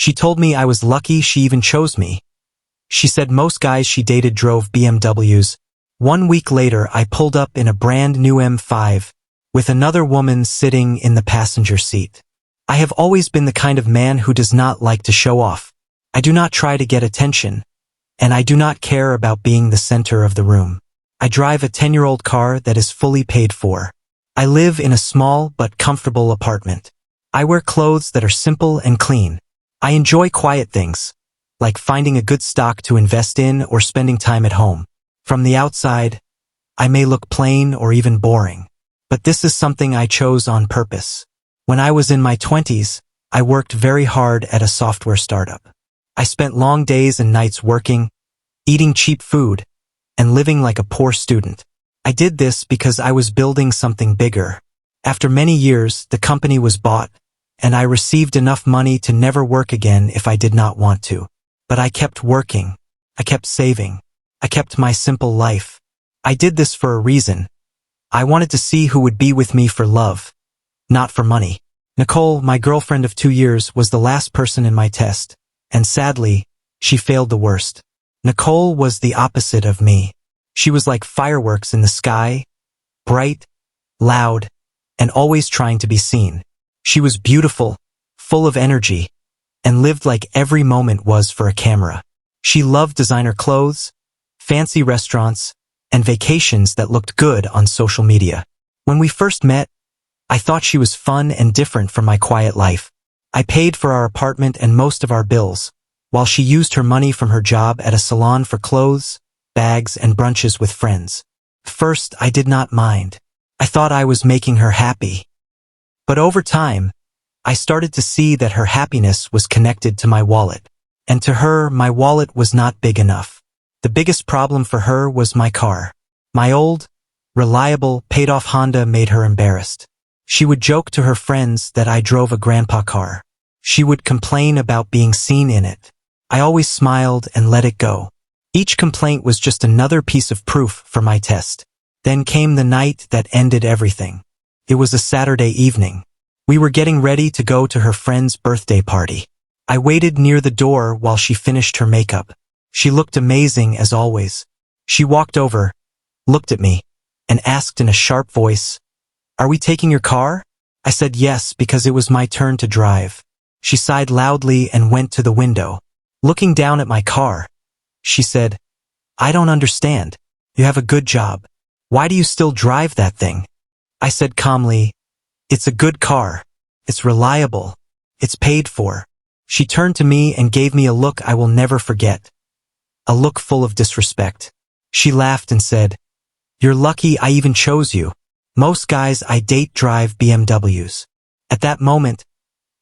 She told me I was lucky she even chose me. She said most guys she dated drove BMWs. 1 week later, I pulled up in a brand new M5, with another woman sitting in the passenger seat. I have always been the kind of man who does not like to show off. I do not try to get attention, and I do not care about being the center of the room. I drive a 10-year-old car that is fully paid for. I live in a small but comfortable apartment. I wear clothes that are simple and clean. I enjoy quiet things, like finding a good stock to invest in or spending time at home. From the outside, I may look plain or even boring, but this is something I chose on purpose. When I was in my 20s, I worked very hard at a software startup. I spent long days and nights working, eating cheap food, and living like a poor student. I did this because I was building something bigger. After many years, the company was bought, and I received enough money to never work again if I did not want to. But I kept working. I kept saving. I kept my simple life. I did this for a reason. I wanted to see who would be with me for love, not for money. Nicole, my girlfriend of 2 years, was the last person in my test, and sadly, she failed the worst. Nicole was the opposite of me. She was like fireworks in the sky, bright, loud, and always trying to be seen. She was beautiful, full of energy, and lived like every moment was for a camera. She loved designer clothes, fancy restaurants, and vacations that looked good on social media. When we first met, I thought she was fun and different from my quiet life. I paid for our apartment and most of our bills, while she used her money from her job at a salon for clothes, bags, and brunches with friends. First, I did not mind. I thought I was making her happy. But over time, I started to see that her happiness was connected to my wallet. And to her, my wallet was not big enough. The biggest problem for her was my car. My old, reliable, paid-off Honda made her embarrassed. She would joke to her friends that I drove a grandpa car. She would complain about being seen in it. I always smiled and let it go. Each complaint was just another piece of proof for my test. Then came the night that ended everything. It was a Saturday evening. We were getting ready to go to her friend's birthday party. I waited near the door while she finished her makeup. She looked amazing as always. She walked over, looked at me, and asked in a sharp voice, "Are we taking your car?" I said yes because it was my turn to drive. She sighed loudly and went to the window. Looking down at my car, she said, "I don't understand. You have a good job. Why do you still drive that thing?" I said calmly, "It's a good car. It's reliable. It's paid for." She turned to me and gave me a look I will never forget. A look full of disrespect. She laughed and said, "You're lucky I even chose you. Most guys I date drive BMWs." At that moment,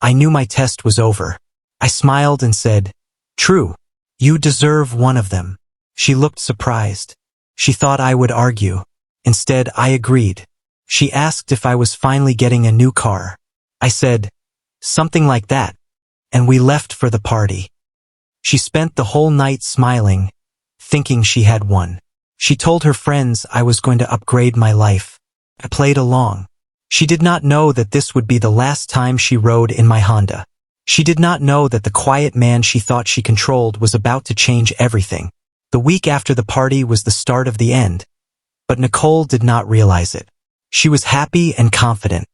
I knew my test was over. I smiled and said, "True. You deserve one of them." She looked surprised. She thought I would argue. Instead, I agreed. She asked if I was finally getting a new car. I said, "Something like that," and we left for the party. She spent the whole night smiling, thinking she had won. She told her friends I was going to upgrade my life. I played along. She did not know that this would be the last time she rode in my Honda. She did not know that the quiet man she thought she controlled was about to change everything. The week after the party was the start of the end, but Nicole did not realize it. She was happy and confident,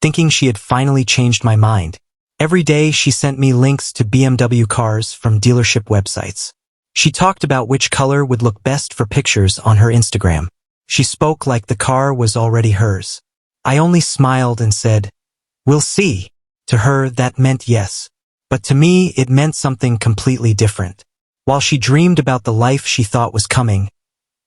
thinking she had finally changed my mind. Every day she sent me links to BMW cars from dealership websites. She talked about which color would look best for pictures on her Instagram. She spoke like the car was already hers. I only smiled and said, "We'll see." To her, that meant yes. But to me, it meant something completely different. While she dreamed about the life she thought was coming,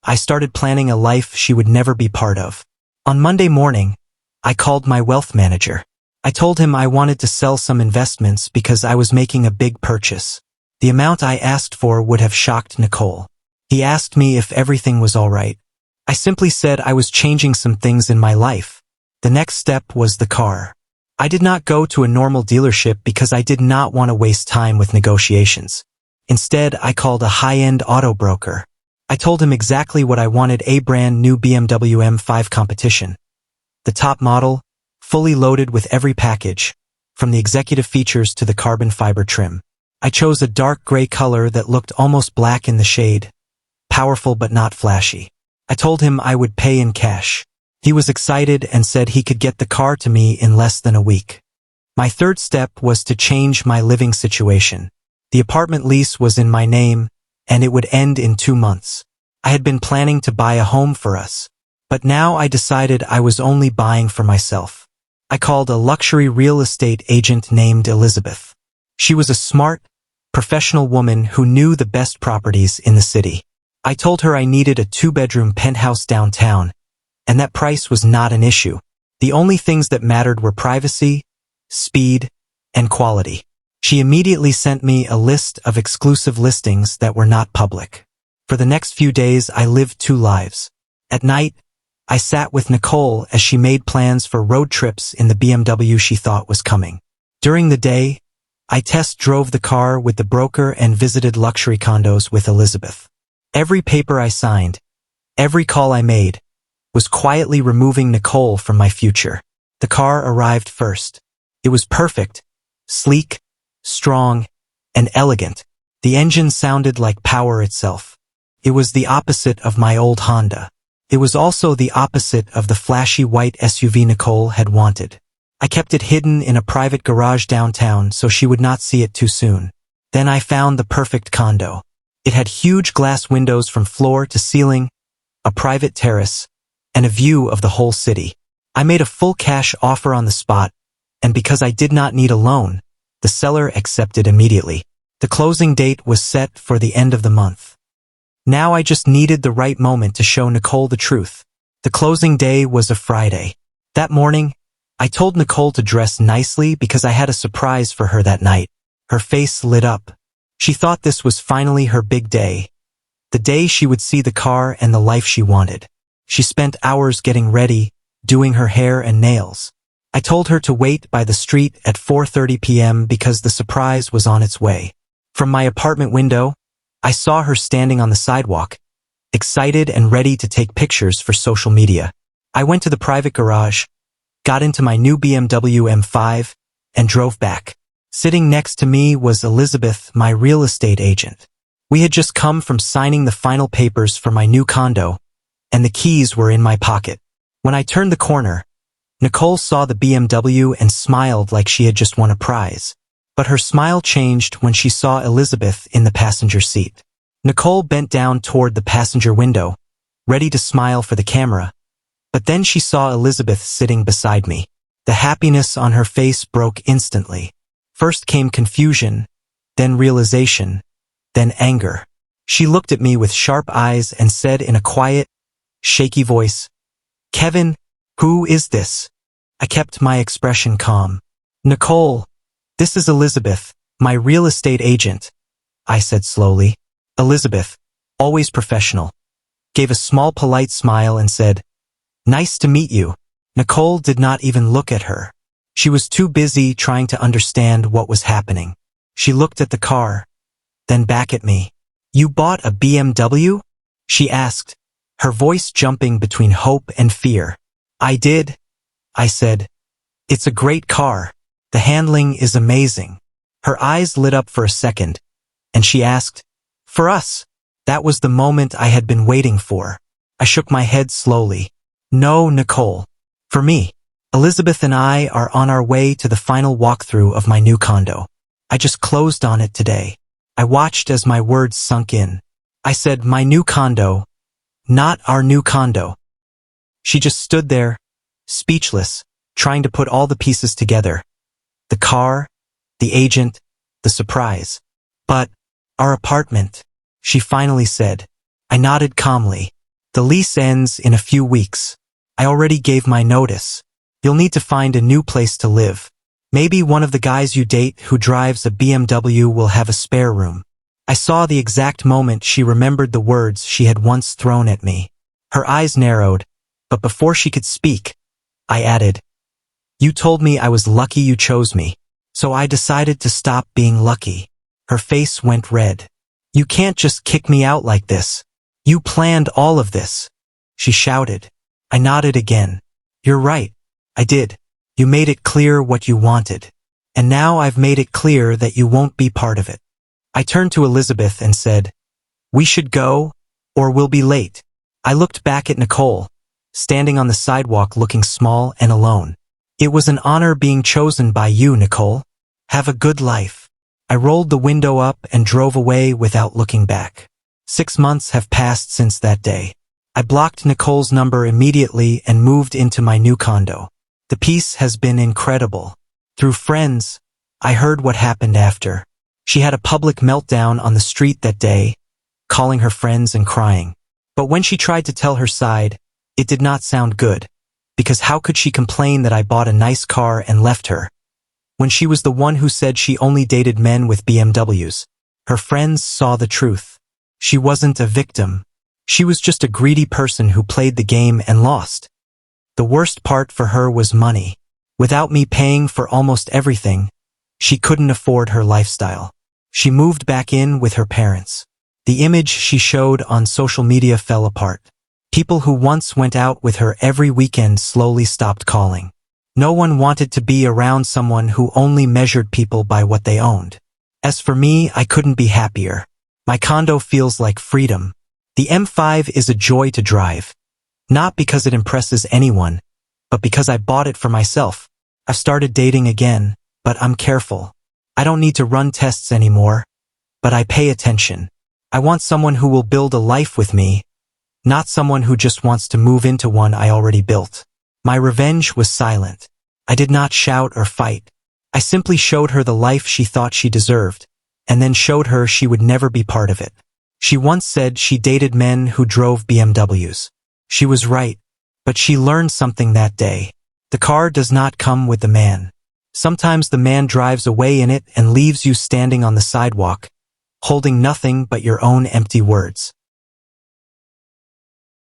I started planning a life she would never be part of. On Monday morning, I called my wealth manager. I told him I wanted to sell some investments because I was making a big purchase. The amount I asked for would have shocked Nicole. He asked me if everything was all right. I simply said I was changing some things in my life. The next step was the car. I did not go to a normal dealership because I did not want to waste time with negotiations. Instead, I called a high-end auto broker. I told him exactly what I wanted: a brand new BMW M5 Competition. The top model, fully loaded with every package, from the executive features to the carbon fiber trim. I chose a dark gray color that looked almost black in the shade, powerful but not flashy. I told him I would pay in cash. He was excited and said he could get the car to me in less than a week. My third step was to change my living situation. The apartment lease was in my name, and it would end in 2 months. I had been planning to buy a home for us, but now I decided I was only buying for myself. I called a luxury real estate agent named Elizabeth. She was a smart, professional woman who knew the best properties in the city. I told her I needed a 2-bedroom penthouse downtown, and that price was not an issue. The only things that mattered were privacy, speed, and quality. She immediately sent me a list of exclusive listings that were not public. For the next few days, I lived 2 lives. At night, I sat with Nicole as she made plans for road trips in the BMW she thought was coming. During the day, I test drove the car with the broker and visited luxury condos with Elizabeth. Every paper I signed, every call I made, was quietly removing Nicole from my future. The car arrived first. It was perfect, sleek, strong, and elegant. The engine sounded like power itself. It was the opposite of my old Honda. It was also the opposite of the flashy white SUV Nicole had wanted. I kept it hidden in a private garage downtown so she would not see it too soon. Then I found the perfect condo. It had huge glass windows from floor to ceiling, a private terrace, and a view of the whole city. I made a full cash offer on the spot, and because I did not need a loan, the seller accepted immediately. The closing date was set for the end of the month. Now I just needed the right moment to show Nicole the truth. The closing day was a Friday. That morning, I told Nicole to dress nicely because I had a surprise for her that night. Her face lit up. She thought this was finally her big day. The day she would see the car and the life she wanted. She spent hours getting ready, doing her hair and nails. I told her to wait by the street at 4:30 p.m. because the surprise was on its way. From my apartment window, I saw her standing on the sidewalk, excited and ready to take pictures for social media. I went to the private garage, got into my new BMW M5, and drove back. Sitting next to me was Elizabeth, my real estate agent. We had just come from signing the final papers for my new condo, and the keys were in my pocket. When I turned the corner, Nicole saw the BMW and smiled like she had just won a prize. But her smile changed when she saw Elizabeth in the passenger seat. Nicole bent down toward the passenger window, ready to smile for the camera. But then she saw Elizabeth sitting beside me. The happiness on her face broke instantly. First came confusion, then realization, then anger. She looked at me with sharp eyes and said in a quiet, shaky voice, "Kevin, who is this?" I kept my expression calm. "Nicole, this is Elizabeth, my real estate agent," I said slowly. Elizabeth, always professional, gave a small polite smile and said, "Nice to meet you." Nicole did not even look at her. She was too busy trying to understand what was happening. She looked at the car, then back at me. "You bought a BMW?" she asked, her voice jumping between hope and fear. "I did," I said. "It's a great car. The handling is amazing." Her eyes lit up for a second, and she asked, "For us?" That was the moment I had been waiting for. I shook my head slowly. "No, Nicole. For me. Elizabeth and I are on our way to the final walkthrough of my new condo. I just closed on it today." I watched as my words sunk in. I said, "My new condo, not our new condo." She just stood there, speechless, trying to put all the pieces together. The car, the agent, the surprise. "But, our apartment," she finally said. I nodded calmly. "The lease ends in a few weeks. I already gave my notice. You'll need to find a new place to live. Maybe one of the guys you date who drives a BMW will have a spare room." I saw the exact moment she remembered the words she had once thrown at me. Her eyes narrowed, but before she could speak, I added, "You told me I was lucky you chose me, so I decided to stop being lucky." Her face went red. "You can't just kick me out like this. You planned all of this," she shouted. I nodded again. "You're right. I did. You made it clear what you wanted. And now I've made it clear that you won't be part of it." I turned to Elizabeth and said, "We should go, or we'll be late." I looked back at Nicole, standing on the sidewalk looking small and alone. "It was an honor being chosen by you, Nicole. Have a good life." I rolled the window up and drove away without looking back. 6 months have passed since that day. I blocked Nicole's number immediately and moved into my new condo. The peace has been incredible. Through friends, I heard what happened after. She had a public meltdown on the street that day, calling her friends and crying. But when she tried to tell her side, it did not sound good, because how could she complain that I bought a nice car and left her, when she was the one who said she only dated men with BMWs? Her friends saw the truth. She wasn't a victim. She was just a greedy person who played the game and lost. The worst part for her was money. Without me paying for almost everything, she couldn't afford her lifestyle. She moved back in with her parents. The image she showed on social media fell apart. People who once went out with her every weekend slowly stopped calling. No one wanted to be around someone who only measured people by what they owned. As for me, I couldn't be happier. My condo feels like freedom. The M5 is a joy to drive. Not because it impresses anyone, but because I bought it for myself. I've started dating again, but I'm careful. I don't need to run tests anymore, but I pay attention. I want someone who will build a life with me, not someone who just wants to move into one I already built. My revenge was silent. I did not shout or fight. I simply showed her the life she thought she deserved, and then showed her she would never be part of it. She once said she dated men who drove BMWs. She was right, but she learned something that day. The car does not come with the man. Sometimes the man drives away in it and leaves you standing on the sidewalk, holding nothing but your own empty words.